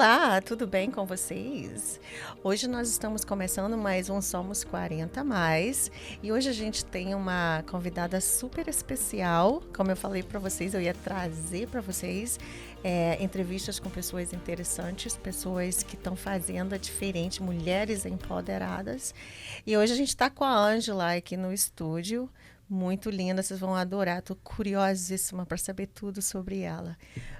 Olá, tudo bem com vocês? Hoje nós estamos começando mais um Somos 40 Mais e hoje a gente tem uma convidada super especial. Como eu falei para vocês, eu ia trazer para vocês entrevistas com pessoas interessantes, pessoas que estão fazendo a diferente, mulheres empoderadas. E hoje a gente está com a Ângela aqui no estúdio. Muito linda, vocês vão adorar. Estou curiosíssima para saber tudo sobre ela.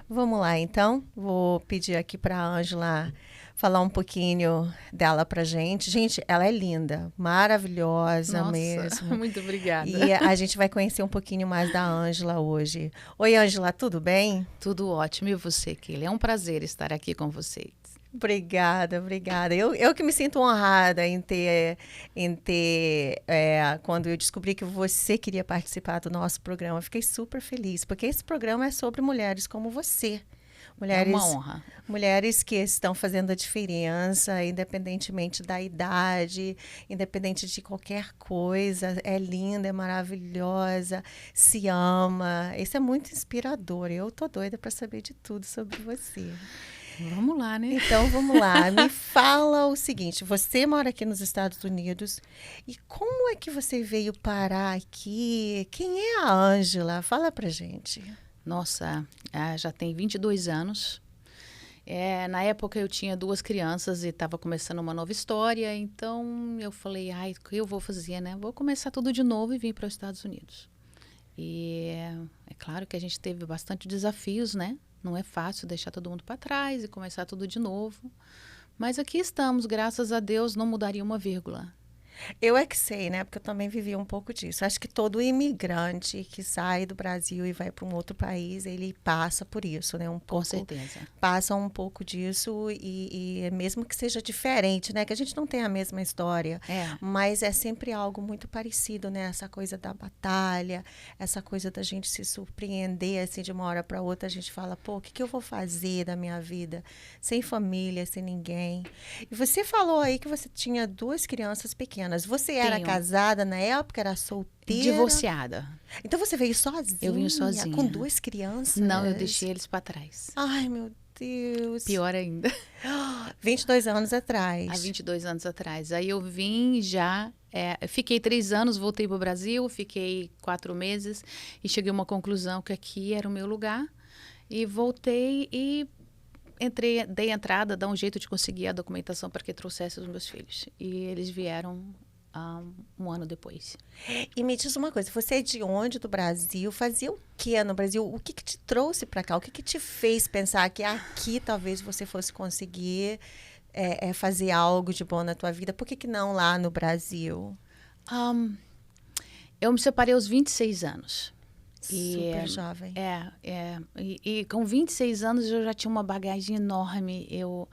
Vamos lá, então. Vou pedir aqui para a Ângela falar um pouquinho dela para gente. Gente, ela é linda, maravilhosa. Nossa, mesmo. muito obrigada. E a gente vai conhecer um pouquinho mais da Ângela hoje. Oi, Ângela, tudo bem? Tudo ótimo. E você, Keila? É um prazer estar aqui com vocês. Obrigada, obrigada. Eu que me sinto honrada quando eu descobri que você queria participar do nosso programa. Fiquei super feliz, porque esse programa é sobre mulheres como você. É uma honra. Mulheres que estão fazendo a diferença, independentemente da idade, independente de qualquer coisa. É linda, é maravilhosa, se ama. Isso é muito inspirador. Eu tô doida para saber de tudo sobre você. Vamos lá, né? Então, vamos lá. Me fala o seguinte, você mora aqui nos Estados Unidos e como é que você veio parar aqui? Quem é a Ângela? Fala pra gente. Nossa, já tem 22 anos. Na época eu tinha 2 crianças e estava começando uma nova história, então eu falei, o que eu vou fazer, né? Vou começar tudo de novo e vir para os Estados Unidos. E é claro que a gente teve bastante desafios, né? Não é fácil deixar todo mundo para trás e começar tudo de novo. Mas aqui estamos, graças a Deus, não mudaria uma vírgula. Eu é que sei, né? Porque eu também vivi um pouco disso. Acho que todo imigrante que sai do Brasil e vai para um outro país, ele passa por isso, né? Com certeza. Passa um pouco disso e mesmo que seja diferente, né? Que a gente não tem a mesma história, mas é sempre algo muito parecido, né? Essa coisa da batalha, essa coisa da gente se surpreender, assim, de uma hora para outra, a gente fala, pô, o que eu vou fazer da minha vida? Sem família, sem ninguém. E você falou aí que você tinha 2 crianças pequenas. Você era casada na época? Era solteira? Divorciada. Então você veio sozinha? Eu vim sozinha. Com 2 crianças? Não, eu deixei eles para trás. Ai, meu Deus. Pior ainda. 22 anos atrás. Há 22 anos atrás. Aí eu vim já... fiquei 3 anos, voltei para o Brasil, fiquei 4 meses e cheguei a uma conclusão que aqui era o meu lugar. E voltei e... dei entrada, dar um jeito de conseguir a documentação para que trouxesse os meus filhos. E eles vieram um ano depois. E me diz uma coisa, você é de onde do Brasil? Fazia o que no Brasil? O que te trouxe para cá? O que te fez pensar que aqui talvez você fosse conseguir fazer algo de bom na tua vida? Por que não lá no Brasil? Eu me separei aos 26 anos. Super jovem. E com 26 anos eu já tinha uma bagagem enorme. Eu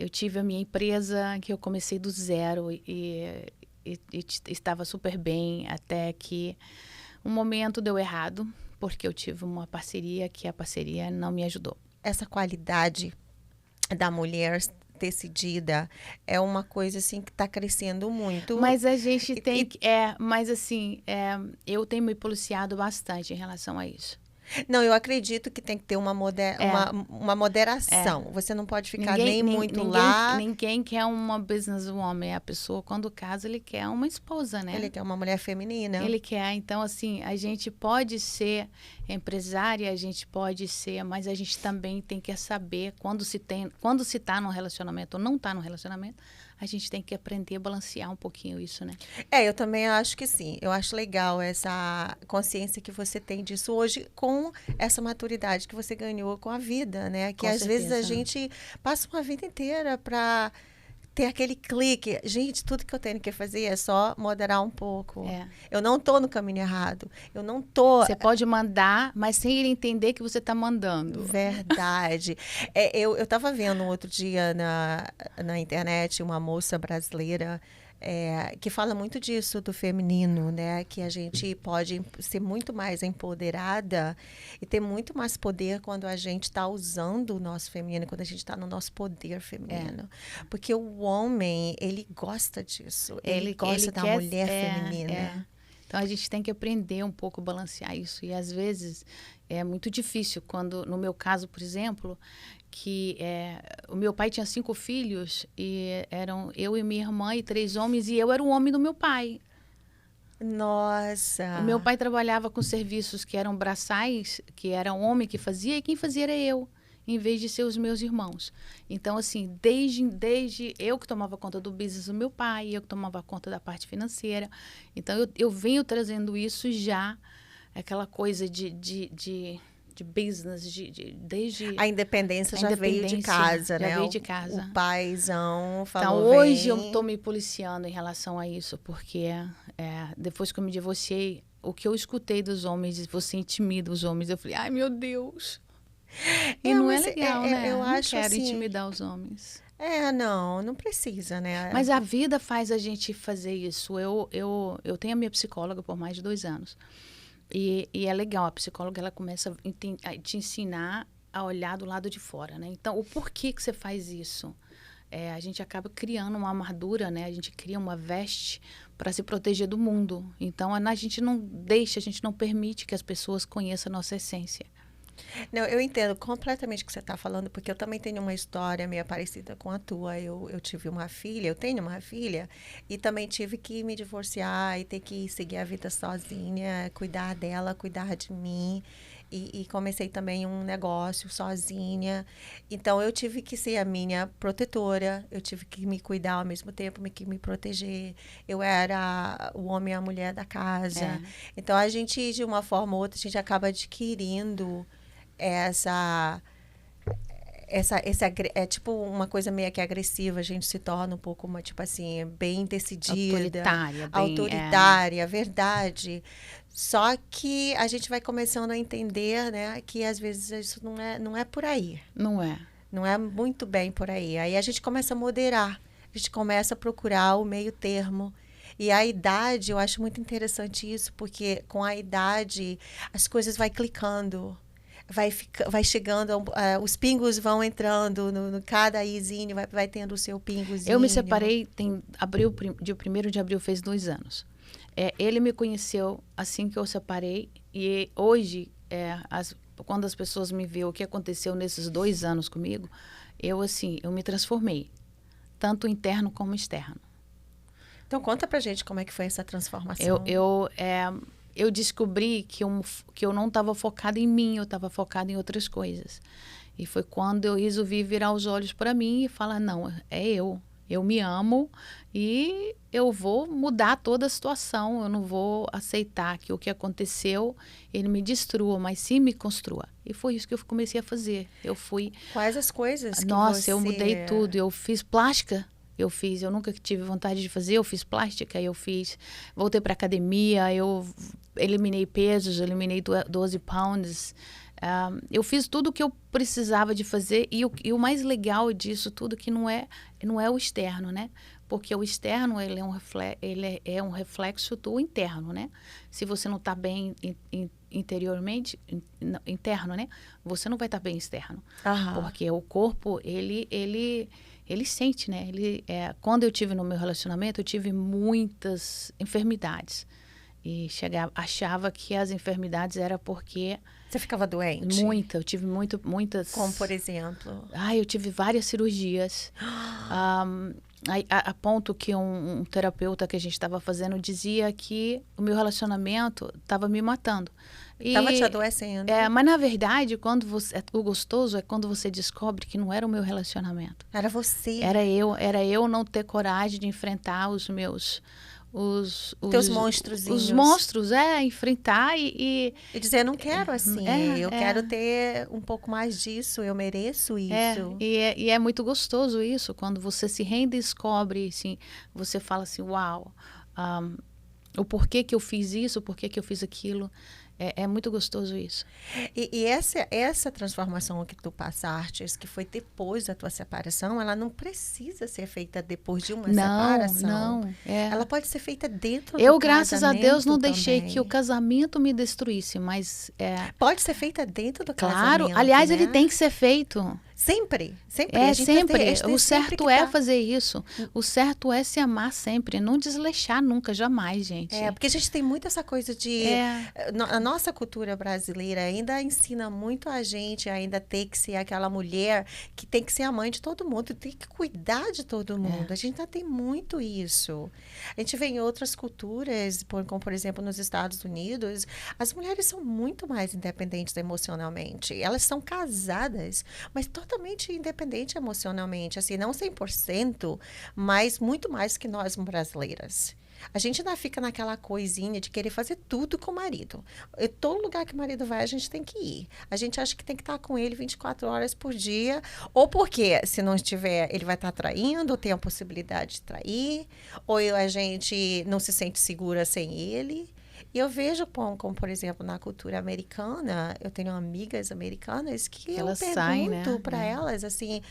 tive a minha empresa que eu comecei do zero e estava super bem até que um momento deu errado, porque eu tive uma parceria que a parceria não me ajudou. Essa qualidade da mulher decidida é uma coisa assim que está crescendo muito. Mas a gente tem eu tenho me policiado bastante em relação a isso. Não, eu acredito que tem que ter uma moderação. Você não pode ficar muito lá. Ninguém quer uma businesswoman. A pessoa, quando casa, ele quer uma esposa, né? Ele quer uma mulher feminina. Ele quer. Então, assim, a gente pode ser empresária, a gente pode ser, mas a gente também tem que saber quando se está num relacionamento ou não está num relacionamento. A gente tem que aprender a balancear um pouquinho isso, né? Eu também acho que sim. Eu acho legal essa consciência que você tem disso hoje com essa maturidade que você ganhou com a vida, né? Que às vezes a gente passa uma vida inteira para ter aquele clique. Gente, tudo que eu tenho que fazer é só moderar um pouco. Eu não tô no caminho errado. Eu não tô... Você pode mandar, mas sem ele entender que você está mandando. Verdade. Eu estava vendo outro dia na internet uma moça brasileira que fala muito disso do feminino, né? Que a gente pode ser muito mais empoderada e ter muito mais poder quando a gente está usando o nosso feminino, quando a gente está no nosso poder feminino. Porque o homem, ele gosta disso. Ele gosta da mulher feminina. Então, a gente tem que aprender um pouco a balancear isso. E, às vezes, é muito difícil. Quando, no meu caso, por exemplo, o meu pai tinha 5 filhos, e eram eu e minha irmã e 3 homens, e eu era o homem do meu pai. Nossa! O meu pai trabalhava com serviços que eram braçais, que era um homem que fazia, e quem fazia era eu, em vez de ser os meus irmãos. Então, assim, desde eu que tomava conta do business do meu pai, eu que tomava conta da parte financeira. Então, eu venho trazendo isso já, aquela coisa de business, desde... A independência já veio de casa, né? Já veio de casa. O paizão falou, então, hoje vem. eu estou me policiando em relação a isso, porque depois que eu me divorciei, o que eu escutei dos homens, você intimida os homens, eu falei, ai, meu Deus... E não é legal, né? Eu não acho quero assim, intimidar os homens. Não precisa, né? Mas a vida faz a gente fazer isso. Eu tenho a minha psicóloga por mais de 2 anos. E é legal, a psicóloga ela começa a te ensinar a olhar do lado de fora, né? Então, o porquê que você faz isso? A gente acaba criando uma armadura, né? A gente cria uma veste para se proteger do mundo. Então, a gente não permite que as pessoas conheçam a nossa essência. Não, eu entendo completamente o que você está falando, porque eu também tenho uma história meio parecida com a tua. Eu tive uma filha, eu tenho uma filha, e também tive que me divorciar e ter que seguir a vida sozinha, cuidar dela, cuidar de mim. E comecei também um negócio sozinha. Então, eu tive que ser a minha protetora, eu tive que me cuidar ao mesmo tempo, que me proteger. Eu era o homem e a mulher da casa. Então, a gente, de uma forma ou outra, a gente acaba adquirindo é tipo uma coisa meio que agressiva, a gente se torna um pouco tipo assim, bem decidida, autoritária, verdade. Só que a gente vai começando a entender, né, que às vezes isso não é por aí. Não é muito bem por aí. Aí a gente começa a moderar, a gente começa a procurar o meio termo. E a idade, eu acho muito interessante isso, porque com a idade as coisas vai clicando. Vai chegando, os pingos vão entrando, cada izinho vai tendo o seu pingozinho. Eu me separei, dia 1º de abril fez 2 anos. Ele me conheceu assim que eu separei, e hoje, quando as pessoas me veem o que aconteceu nesses 2 anos comigo, eu me transformei, tanto interno como externo. Então, conta pra gente como é que foi essa transformação. Eu descobri que eu não estava focada em mim, eu estava focada em outras coisas. E foi quando eu resolvi virar os olhos para mim e falar, não, eu me amo e eu vou mudar toda a situação, eu não vou aceitar que o que aconteceu, ele me destrua, mas sim me construa. E foi isso que eu comecei a fazer. Quais as coisas que Nossa, eu mudei tudo, eu fiz plástica. Eu nunca tive vontade de fazer, eu fiz plástica, voltei para academia, eu eliminei pesos, eliminei 12 pounds, eu fiz tudo o que eu precisava de fazer, e o mais legal disso tudo que não é o externo, né? Porque o externo, ele é um reflexo do interno, né? Se você não está bem interiormente, interno, né? Você não vai estar bem externo. Porque o corpo, ele sente, né? Quando eu tive no meu relacionamento, eu tive muitas enfermidades. E achava que as enfermidades era porque... Você ficava doente? Eu tive muitas... Como, por exemplo? Eu tive várias cirurgias. A ponto que um terapeuta que a gente estava fazendo dizia que o meu relacionamento estava me matando. Estava te adoecendo. Mas, na verdade, o gostoso é quando você descobre que não era o meu relacionamento. Era você. Era eu não ter coragem de enfrentar os meus... Teus monstrozinhos. Os monstros, enfrentar e dizer, não quero assim, eu quero ter um pouco mais disso, eu mereço isso. E é muito gostoso isso, quando você se redescobre, assim, você fala assim, uau, o porquê que eu fiz isso, o porquê que eu fiz aquilo. É muito gostoso isso. E essa transformação que tu passaste, que foi depois da tua separação, ela não precisa ser feita depois de uma separação. Não. Ela pode ser feita dentro do casamento. Eu, graças a Deus, não também. deixei que o casamento me destruísse, mas... Pode ser feita dentro do claro, casamento. Claro, aliás, né? ele tem que ser feito. Sempre, sempre. É, A gente tem- sempre. a gente tem O sempre certo que é tá- fazer isso. O certo é se amar sempre. Não desleixar nunca, jamais, gente. porque a gente tem muito essa coisa de... É, A nossa cultura brasileira ainda ensina muito a gente ainda ter que ser aquela mulher que tem que ser a mãe de todo mundo, tem que cuidar de todo mundo. A gente ainda tem muito isso. A gente vê em outras culturas, como por exemplo nos Estados Unidos, as mulheres são muito mais independentes emocionalmente. Elas são casadas, mas totalmente independentes emocionalmente. Assim, não 100%, mas muito mais que nós brasileiras. A gente ainda fica naquela coisinha de querer fazer tudo com o marido. Todo lugar que o marido vai, a gente tem que ir. A gente acha que tem que estar com ele 24 horas por dia. Ou porque, se não estiver, ele vai estar traindo, ou tem a possibilidade de trair. Ou a gente não se sente segura sem ele. E eu vejo, por exemplo, na cultura americana, eu tenho amigas americanas que eu elas saem, né? pergunto para elas, assim...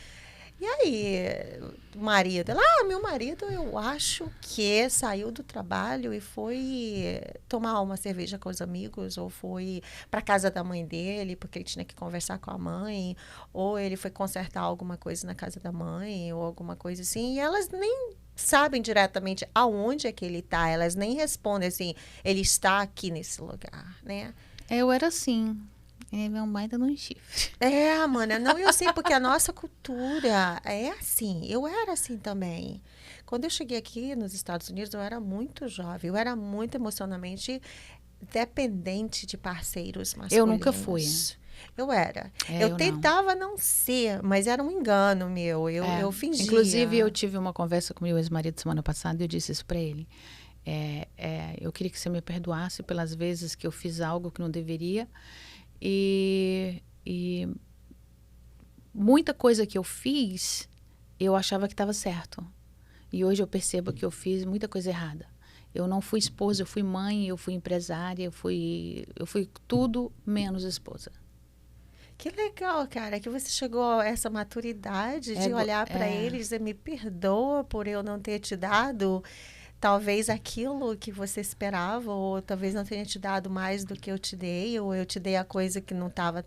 E aí, o marido? Meu marido, eu acho que saiu do trabalho e foi tomar uma cerveja com os amigos, ou foi para casa da mãe dele, porque ele tinha que conversar com a mãe, ou ele foi consertar alguma coisa na casa da mãe, ou alguma coisa assim. E elas nem sabem diretamente aonde é que ele está, elas nem respondem assim, ele está aqui nesse lugar, né? Eu era assim. Meu baita num chifre. Mana, não, eu sei, porque a nossa cultura é assim. Eu era assim também. Quando eu cheguei aqui nos Estados Unidos, eu era muito jovem, eu era muito emocionalmente dependente de parceiros masculinos. Eu nunca fui. Eu era. Eu eu tentava não ser, mas era um engano meu. Eu fingia. Inclusive, eu tive uma conversa com meu ex-marido semana passada e eu disse isso para ele. Eu queria que você me perdoasse pelas vezes que eu fiz algo que não deveria. E muita coisa que eu fiz, eu achava que estava certo. E hoje eu percebo que eu fiz muita coisa errada. Eu não fui esposa, eu fui mãe, eu fui empresária, eu fui tudo menos esposa. Que legal, cara, que você chegou a essa maturidade de olhar para ele e dizer, me perdoa por eu não ter te dado talvez aquilo que você esperava, ou talvez não tenha te dado mais do que eu te dei, ou eu te dei a coisa que não estava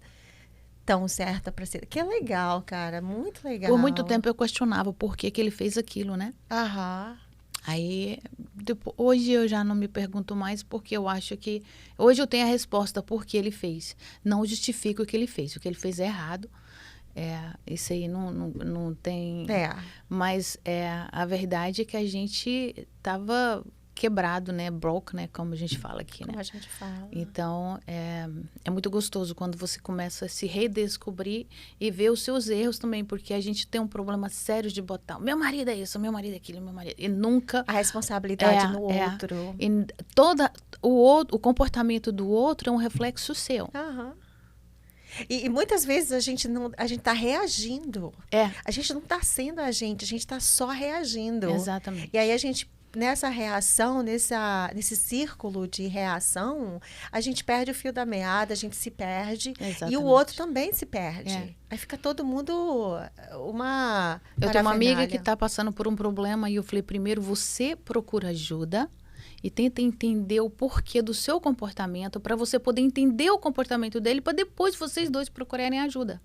tão certa para ser. Que legal, cara, muito legal. Por muito tempo eu questionava por que ele fez aquilo, né? Aham. Aí, hoje eu já não me pergunto mais, porque eu acho que... Hoje eu tenho a resposta por que ele fez. Não justifico o que ele fez. O que ele fez é errado. Isso aí não tem... Mas a verdade é que a gente estava quebrado, né? Broke, né? Como a gente fala aqui, né? Como a gente fala. Então, é muito gostoso quando você começa a se redescobrir e ver os seus erros também, porque a gente tem um problema sério de botar meu marido é isso, meu marido é aquilo, meu marido... E nunca... A responsabilidade no outro. E o comportamento do outro é um reflexo seu. Aham. E muitas vezes a gente está reagindo. A gente não está sendo a gente está só reagindo. Exatamente. E aí a gente, nessa reação, nesse círculo de reação, a gente perde o fio da meada, a gente se perde. Exatamente. E o outro também se perde. Aí fica todo mundo uma... Eu tenho uma amiga que está passando por um problema e eu falei, primeiro você procura ajuda e tenta entender o porquê do seu comportamento para você poder entender o comportamento dele para depois vocês dois procurarem ajuda.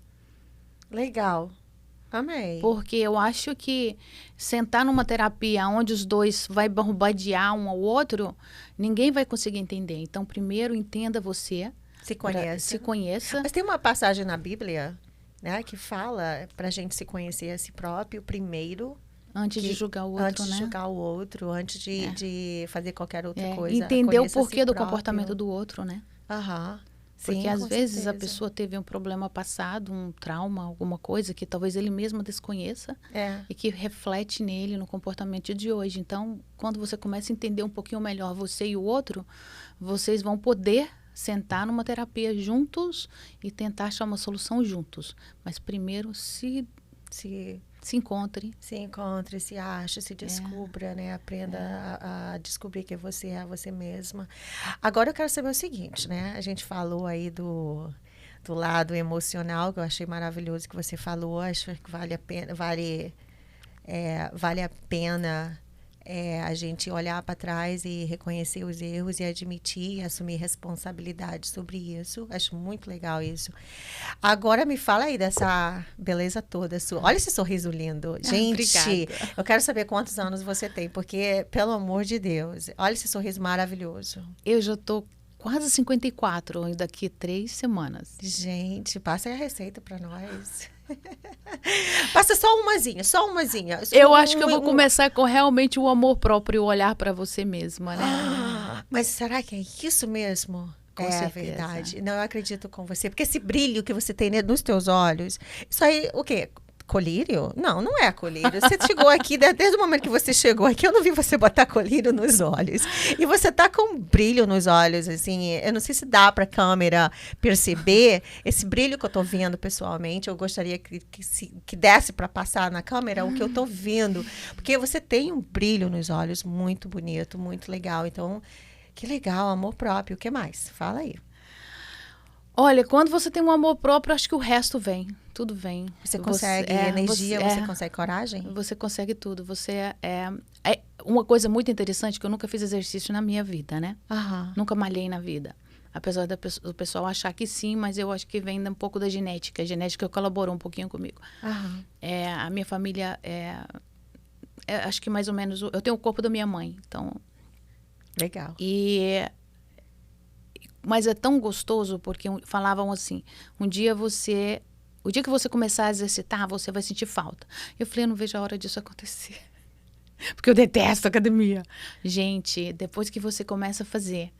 Legal. Amei. Porque eu acho que sentar numa terapia onde os dois vai bombardear um ao outro, ninguém vai conseguir entender. Então, primeiro entenda você. Se conheça. Se conheça. Mas tem uma passagem na Bíblia, né, que fala para a gente se conhecer a si próprio primeiro. Antes de julgar o outro, antes né? de julgar o outro, antes de fazer qualquer outra coisa. Entender o porquê do comportamento do outro, né? Aham. Porque às vezes a pessoa teve um problema passado, um trauma, alguma coisa que talvez ele mesmo desconheça e que reflete nele, no comportamento de hoje. Então, quando você começa a entender um pouquinho melhor você e o outro, vocês vão poder sentar numa terapia juntos e tentar achar uma solução juntos. Mas primeiro se encontre. Se encontre, se ache, se descubra, né? Aprenda a descobrir que você é você mesma. Agora eu quero saber o seguinte, né? A gente falou aí do lado emocional, que eu achei maravilhoso que você falou. Acho que vale a pena a gente olhar para trás e reconhecer os erros e admitir e assumir responsabilidade sobre isso. Acho muito legal isso. Agora me fala aí dessa beleza toda sua. Olha esse sorriso lindo. Gente, Obrigada. eu quero saber quantos anos você tem, porque, pelo amor de Deus, olha esse sorriso maravilhoso. Eu já tô quase 54, e daqui 3 semanas. Gente, passa aí a receita para nós. Passa só umazinha, só umazinha. Eu acho que eu vou começar com realmente o amor próprio, o olhar para você mesma, né? Mas será que é isso mesmo? Com é certeza. A verdade. Não, eu acredito com você. Porque esse brilho que você tem nos teus olhos, isso aí, o quê? Colírio? Não, não é colírio. Você chegou aqui, desde o momento que você chegou aqui, eu não vi você botar colírio nos olhos. E você tá com brilho nos olhos, assim. Eu não sei se dá pra câmera perceber esse brilho que eu tô vendo pessoalmente. Eu gostaria que desse pra passar na câmera o que eu tô vendo. Porque você tem um brilho nos olhos muito bonito, muito legal. Então, que legal, amor próprio. O que mais? Fala aí. Olha, quando você tem um amor próprio, acho que o resto vem. Tudo vem. Você consegue energia, você consegue coragem? Você consegue tudo. Você é uma coisa muito interessante que eu nunca fiz exercício na minha vida, né? Aham. Nunca malhei na vida. Apesar do pessoal achar que sim, mas eu acho que vem um pouco da genética. A genética colaborou um pouquinho comigo. Aham. A minha família acho que mais ou menos... Eu tenho o corpo da minha mãe, então... Legal. Mas é tão gostoso porque falavam assim, o dia que você começar a exercitar, você vai sentir falta. Eu falei, eu não vejo a hora disso acontecer. Porque eu detesto academia. Gente, depois que você começa a fazer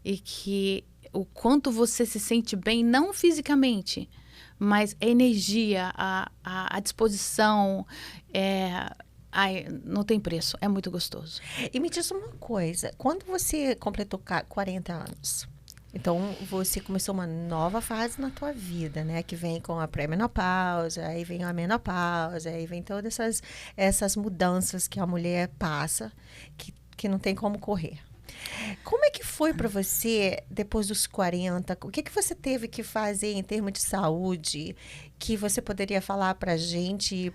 e que o quanto você se sente bem, não fisicamente, mas a energia, a disposição, não tem preço. É muito gostoso. E me diz uma coisa, quando você completou 40 anos, então você começou uma nova fase na tua vida, né? Que vem com a pré-menopausa, aí vem a menopausa, aí vem todas essas mudanças que a mulher passa, que não tem como correr. Como é que foi para você, depois dos 40? O que você teve que fazer em termos de saúde que você poderia falar pra gente,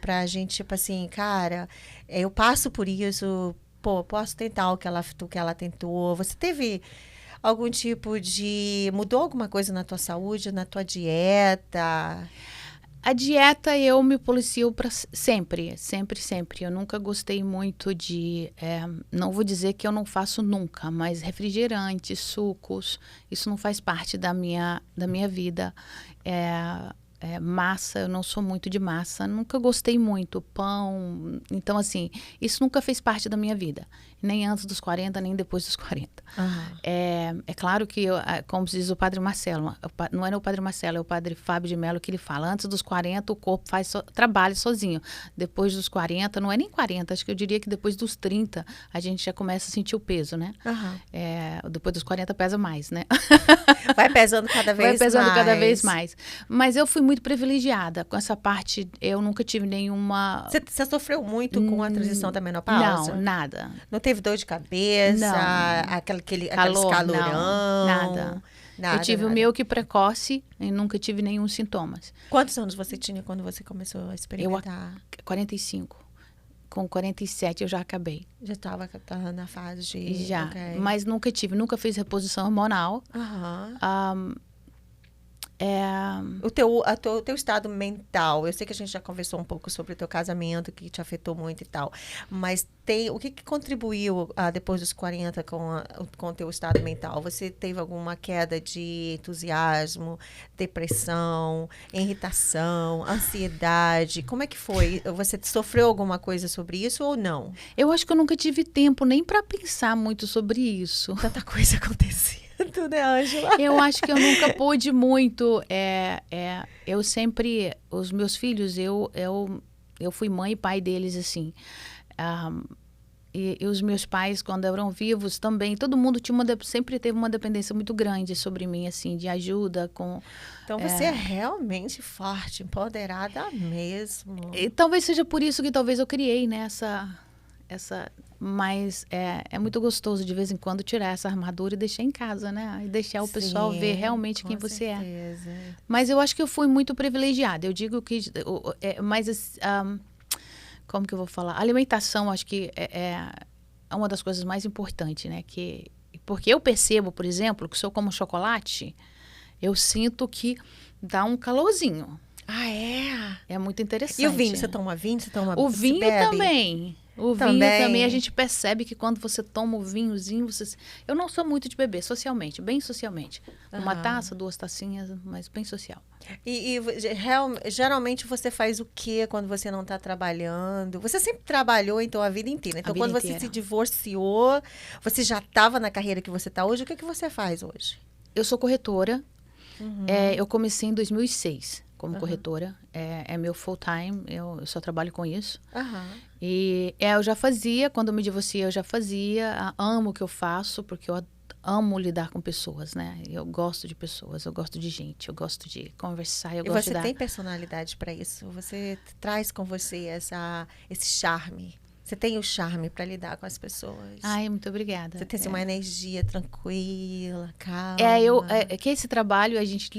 tipo assim, cara, eu passo por isso, pô, posso tentar o que ela tentou. Você teve algum tipo de... Mudou alguma coisa na tua saúde, na tua dieta? A dieta eu me policio para sempre, sempre, sempre. Eu nunca gostei muito de, não vou dizer que eu não faço nunca, mas refrigerantes, sucos, isso não faz parte da minha vida. Massa, eu não sou muito de massa, nunca gostei muito, pão, então assim, isso nunca fez parte da minha vida, nem antes dos 40, nem depois dos 40. Uhum. É claro que, como diz o padre Marcelo, não era o padre Marcelo, é o padre Fábio de Mello que ele fala, antes dos 40 o corpo trabalha sozinho, depois dos 40, não é nem 40, acho que eu diria que depois dos 30 a gente já começa a sentir o peso, né? Uhum. Depois dos 40 pesa mais, né? Vai pesando cada vez mais. Vai pesando cada vez mais. Mas eu fui muito privilegiada com essa parte. Eu nunca tive nenhuma... Você sofreu muito com a transição da menopausa? Não, nada. Não teve dor de cabeça? Não. Aquele Calor, calorão? não, nada. Eu tive o meu que precoce e nunca tive nenhum sintomas. Quantos anos você tinha quando você começou a experimentar? 45. Com 47 eu já acabei. Já estava na fase de... Já, okay. mas nunca fiz reposição hormonal. Aham. O teu estado mental, eu sei que a gente já conversou um pouco sobre o teu casamento, que te afetou muito e tal, mas o que contribuiu depois dos 40 com o teu estado mental? Você teve alguma queda de entusiasmo, depressão, irritação, ansiedade? Como é que foi? Você sofreu alguma coisa sobre isso ou não? Eu acho que eu nunca tive tempo nem para pensar muito sobre isso. Tanta coisa acontecia. Né, Ângela? Eu acho que eu nunca pude muito. Eu sempre, os meus filhos, eu fui mãe e pai deles assim. E os meus pais, quando eram vivos, também, todo mundo sempre teve uma dependência muito grande sobre mim, assim, de ajuda com... Então você é realmente forte, empoderada mesmo. E talvez seja por isso que talvez eu criei, né, mas é muito gostoso de vez em quando tirar essa armadura e deixar em casa, né? E deixar o pessoal ver realmente quem você é. Mas eu acho que eu fui muito privilegiada. Eu digo que... Mas, como que eu vou falar? A alimentação, acho que uma das coisas mais importantes, né? Porque eu percebo, por exemplo, que se eu como chocolate, eu sinto que dá um calorzinho. Ah, é? É muito interessante. E o vinho? Você toma vinho? O Você vinho bebe? também. O vinho também, a gente percebe que quando você toma o vinhozinho, eu não sou muito de beber, socialmente, bem socialmente. Uma taça, 2 tacinhas, mas bem social. Geralmente você faz o quê quando você não está trabalhando? Você sempre trabalhou, então, a vida inteira. Então, quando você se divorciou, você já estava na carreira que você está hoje, o que você faz hoje? Eu sou corretora. Eu comecei em 2006 como corretora. É meu full time, eu só trabalho com isso. E eu já fazia, quando eu me divorciei, eu já fazia. Amo o que eu faço, porque eu amo lidar com pessoas, né? Eu gosto de pessoas, eu gosto de gente, eu gosto de conversar, eu gosto de dar... E você tem personalidade para isso? Você traz com você esse charme? Você tem o charme para lidar com as pessoas? Ai, muito obrigada. Você tem uma energia tranquila, calma. Que esse trabalho a gente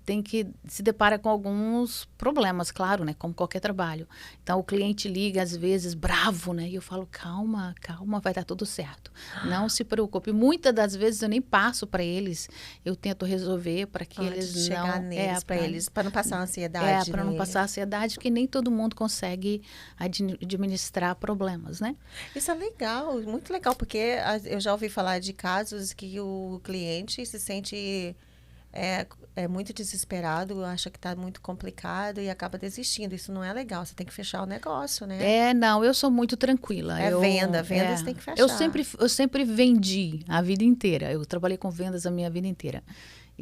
tem que se depara com alguns problemas, claro, né? Como qualquer trabalho. Então, o cliente liga, às vezes, bravo, né? E eu falo, calma, vai dar tudo certo. Não se preocupe. Muitas das vezes eu nem passo para eles. Eu tento resolver para que eles não... chegar neles, para não passar ansiedade. Para não passar ansiedade, porque nem todo mundo consegue administrar problemas. Né? Isso é legal, muito legal, porque eu já ouvi falar de casos que o cliente se sente muito desesperado, acha que está muito complicado e acaba desistindo. Isso não é legal, você tem que fechar o negócio, né? Não, eu sou muito tranquila. Venda você tem que fechar. Eu sempre vendi a vida inteira, eu trabalhei com vendas a minha vida inteira.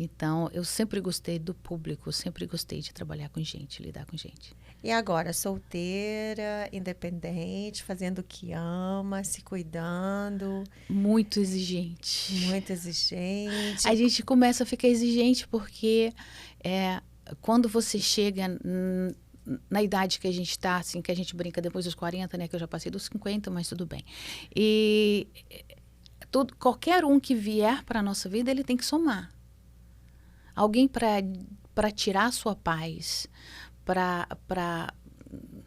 Então, eu sempre gostei do público, sempre gostei de trabalhar com gente, lidar com gente. E agora, solteira, independente, fazendo o que ama, se cuidando. Muito exigente. Muito exigente. A gente começa a ficar exigente porque quando você chega na idade que a gente está, assim, que a gente brinca depois dos 40, né? Que eu já passei dos 50, mas tudo bem. E qualquer um que vier para a nossa vida, ele tem que somar. Alguém para tirar a sua paz,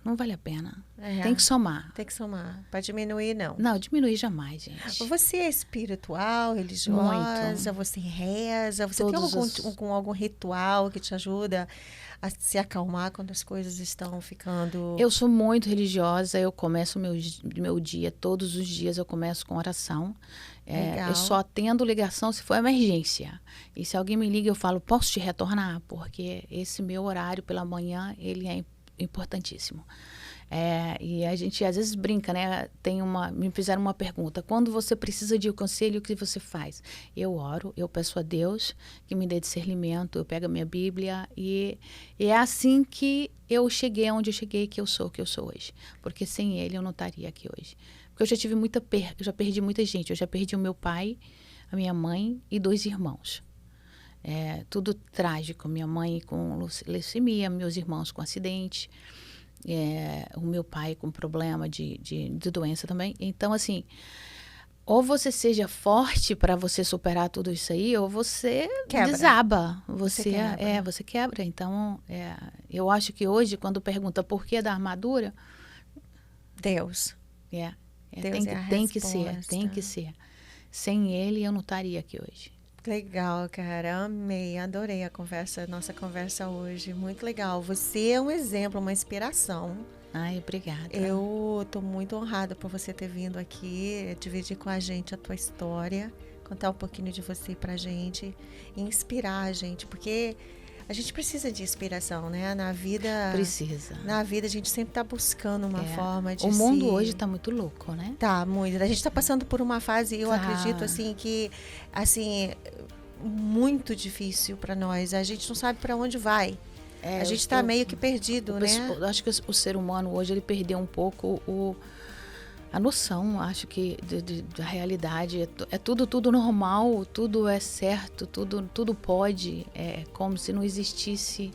não vale a pena. Tem que somar. Tem que somar. Para diminuir, não. Não, diminuir jamais, gente. Você é espiritual, religiosa? Muito. Você reza? Você tem algum ritual que te ajuda a se acalmar quando as coisas estão ficando... Eu sou muito religiosa. Eu começo meu dia, todos os dias eu começo com oração. Eu só atendo ligação se for emergência. E se alguém me liga, eu falo, posso te retornar? Porque esse meu horário pela manhã, ele é importantíssimo. E a gente às vezes brinca, né? Me fizeram uma pergunta. Quando você precisa de um conselho, o que você faz? Eu oro, eu peço a Deus que me dê discernimento, eu pego a minha Bíblia e é assim que eu cheguei onde eu cheguei, que eu sou o que eu sou hoje. Porque sem ele eu não estaria aqui hoje. Porque eu já tive eu já perdi muita gente. Eu já perdi o meu pai, a minha mãe e 2 irmãos. Tudo trágico. Minha mãe com leucemia, meus irmãos com acidente, o meu pai com problema de doença também. Então, assim, ou você seja forte para você superar tudo isso aí, ou você desaba. Você quebra. Então, eu acho que hoje, quando pergunta por que da armadura... Deus. Deus tem que ser. Sem ele, eu não estaria aqui hoje. Legal, cara. Amei, adorei nossa conversa hoje. Muito legal. Você é um exemplo, uma inspiração. Ai, obrigada. Eu tô muito honrada por você ter vindo aqui, dividir com a gente a tua história, contar um pouquinho de você pra gente, e inspirar a gente, porque a gente precisa de inspiração, né? Na vida... Precisa. Na vida a gente sempre tá buscando uma forma de O mundo hoje tá muito louco, né? Tá, muito. A gente tá passando por uma fase, eu acredito, assim, que, assim, muito difícil para nós. A gente não sabe para onde vai. A gente tá meio que perdido, né? Eu acho que o ser humano hoje, ele perdeu um pouco a noção, acho que, da realidade. É tudo normal, tudo é certo, tudo pode. É como se não existisse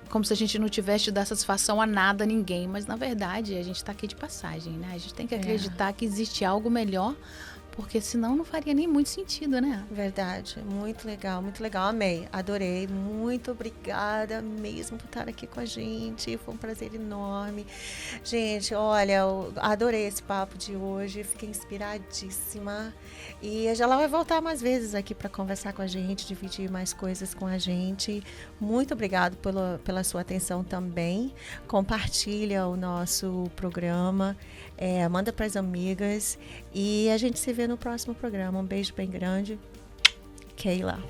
como se a gente não tivesse de dar satisfação a nada, a ninguém. Mas, na verdade, a gente está aqui de passagem, né? A gente tem que acreditar que existe algo melhor porque senão não faria nem muito sentido, né? Verdade, muito legal, amei, adorei, muito obrigada mesmo por estar aqui com a gente, foi um prazer enorme. Gente, olha, eu adorei esse papo de hoje, fiquei inspiradíssima e ela vai voltar mais vezes aqui para conversar com a gente, dividir mais coisas com a gente. Muito obrigado pela sua atenção também, compartilha o nosso programa, manda para as amigas e a gente se vê no próximo programa. Um beijo bem grande. Keila.